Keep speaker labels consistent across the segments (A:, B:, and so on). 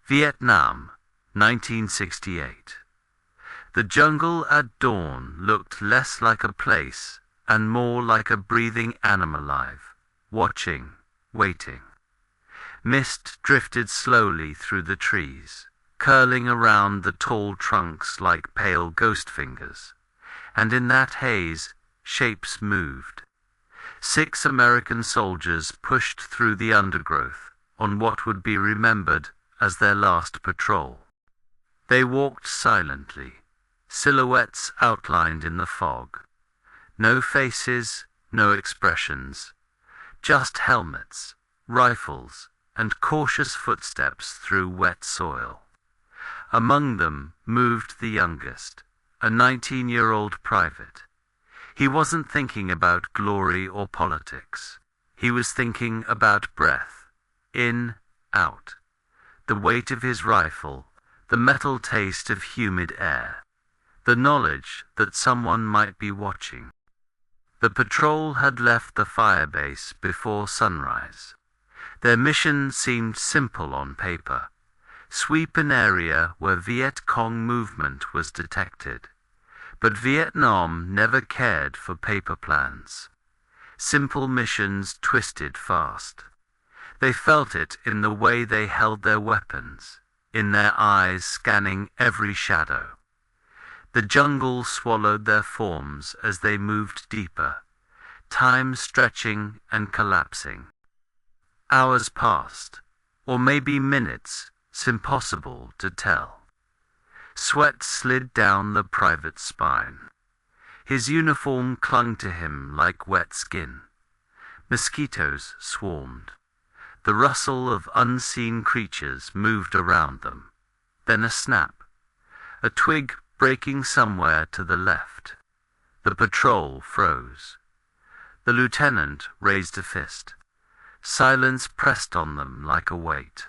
A: Vietnam, 1968. The jungle at dawn looked less like a place and more like a breathing animal alive, watching, waiting. Mist drifted slowly through the trees, curling around the tall trunks like pale ghost fingers, and in that haze, shapes moved. 6 American soldiers pushed through the undergrowth on what would be remembered as their last patrol. They walked silently, silhouettes outlined in the fog. No faces, no expressions, just helmets, rifles, and cautious footsteps through wet soil. Among them moved the youngest, a 19-year-old private. He wasn't thinking about glory or politics. He was thinking about breath, in, out, the weight of his rifle, the metal taste of humid air, the knowledge that someone might be watching. The patrol had left the firebase before sunrise. Their mission seemed simple on paper. Sweep an area where Viet Cong movement was detected. But Vietnam never cared for paper plans. Simple missions twisted fast. They felt it in the way they held their weapons, in their eyes scanning every shadow. The jungle swallowed their forms as they moved deeper, time stretching and collapsing. Hours passed, or maybe minutes, impossible to tell. Sweat slid down the private's spine. His uniform clung to him like wet skin. Mosquitoes swarmed. The rustle of unseen creatures moved around them. Then a snap. A twig breaking somewhere to the left. The patrol froze. The lieutenant raised a fist. Silence pressed on them like a weight.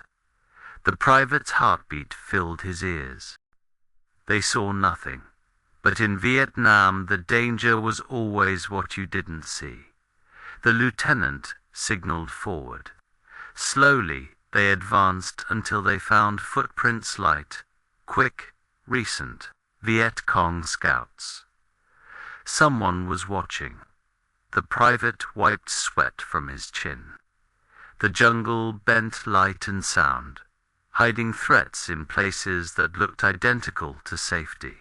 A: The private's heartbeat filled his ears. They saw nothing, but in Vietnam the danger was always what you didn't see. The lieutenant signaled forward. Slowly they advanced until they found footprints light, quick, recent, Viet Cong scouts. Someone was watching. The private wiped sweat from his chin. The jungle bent light and sound, hiding threats in places that looked identical to safety.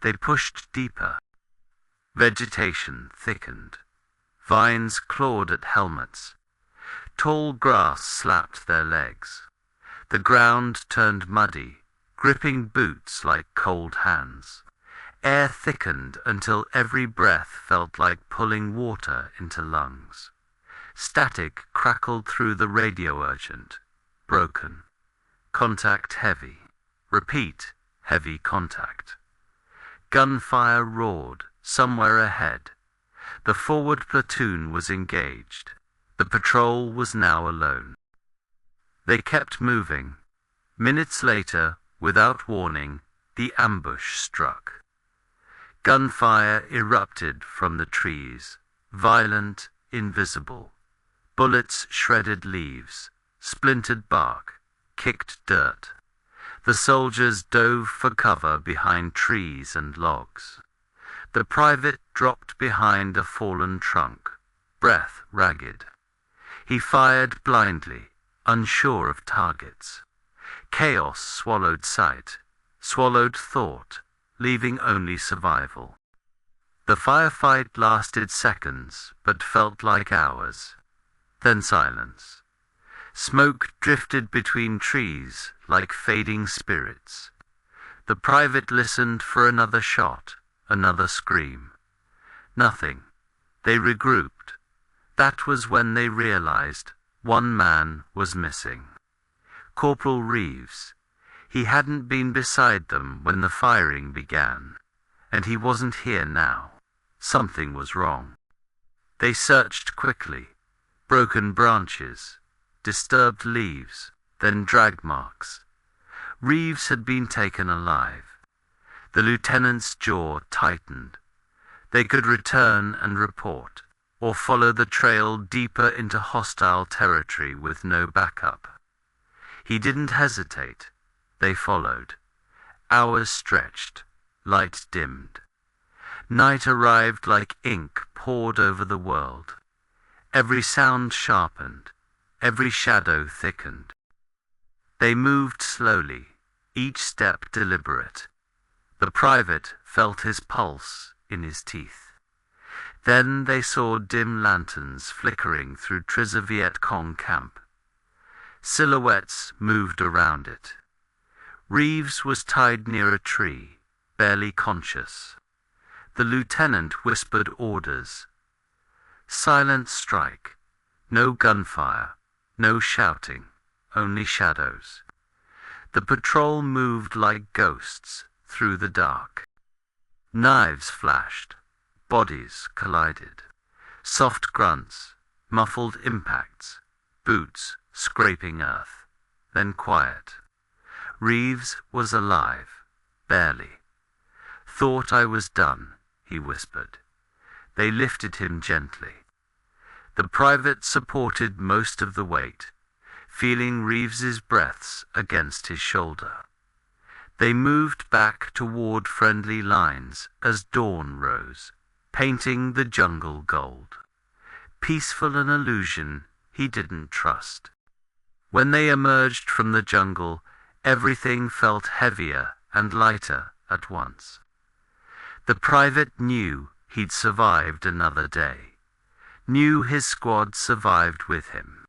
A: They pushed deeper. Vegetation thickened. Vines clawed at helmets. Tall grass slapped their legs. The ground turned muddy, gripping boots like cold hands. Air thickened until every breath felt like pulling water into lungs. Static crackled through the radio urgent. Broken. Contact heavy. Repeat, heavy contact. Gunfire roared somewhere ahead. The forward platoon was engaged. The patrol was now alone. They kept moving. Minutes later, without warning, the ambush struck. Gunfire erupted from the trees, violent, invisible. Bullets shredded leaves, splintered bark, kicked dirt. The soldiers dove for cover behind trees and logs. The private dropped behind a fallen trunk, breath ragged. He fired blindly, unsure of targets. Chaos swallowed sight, swallowed thought, leaving only survival. The firefight lasted seconds, but felt like hours. Then silence. Smoke drifted between trees like fading spirits. The private listened for another shot, another scream. Nothing. They regrouped. That was when they realized one man was missing. Corporal Reeves. He hadn't been beside them when the firing began, and he wasn't here now. Something was wrong. They searched quickly. Broken branches, disturbed leaves, then drag marks. Reeves had been taken alive. The lieutenant's jaw tightened. They could return and report, or follow the trail deeper into hostile territory with no backup. He didn't hesitate. They followed. Hours stretched. Light dimmed. Night arrived like ink poured over the world. Every sound sharpened. Every shadow thickened. They moved slowly, each step deliberate. The private felt his pulse in his teeth. Then they saw dim lanterns flickering through Viet Cong camp. Silhouettes moved around it. Reeves was tied near a tree, barely conscious. The lieutenant whispered orders. Silent strike. No gunfire. No shouting. Only shadows. The patrol moved like ghosts through the dark. Knives flashed. Bodies collided. Soft grunts. Muffled impacts. Boots scraping earth. Then quiet. Reeves was alive. Barely. Thought I was done, he whispered. They lifted him gently. The private supported most of the weight, feeling Reeves's breaths against his shoulder. They moved back toward friendly lines as dawn rose, painting the jungle gold. Peaceful an illusion he didn't trust. When they emerged from the jungle, everything felt heavier and lighter at once. The private knew he'd survived another day, knew his squad survived with him,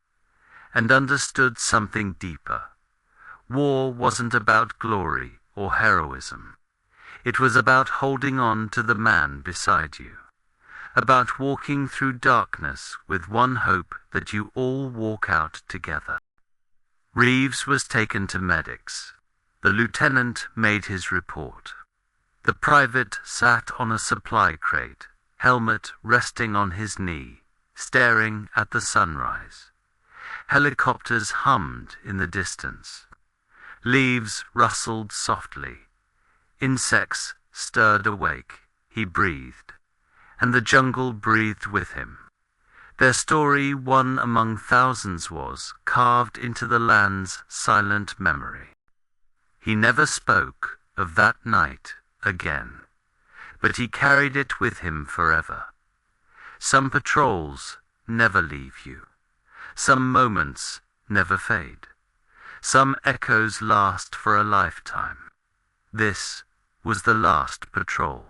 A: and understood something deeper. War wasn't about glory or heroism. It was about holding on to the man beside you, about walking through darkness with one hope that you all walk out together. Reeves was taken to medics. The lieutenant made his report. The private sat on a supply crate, helmet resting on his knee, staring at the sunrise. Helicopters hummed in the distance. Leaves rustled softly. Insects stirred awake. He breathed, and the jungle breathed with him. Their story, one among thousands, was carved into the land's silent memory. He never spoke of that night again, but he carried it with him forever. Some patrols never leave you. Some moments never fade. Some echoes last for a lifetime. This was the last patrol.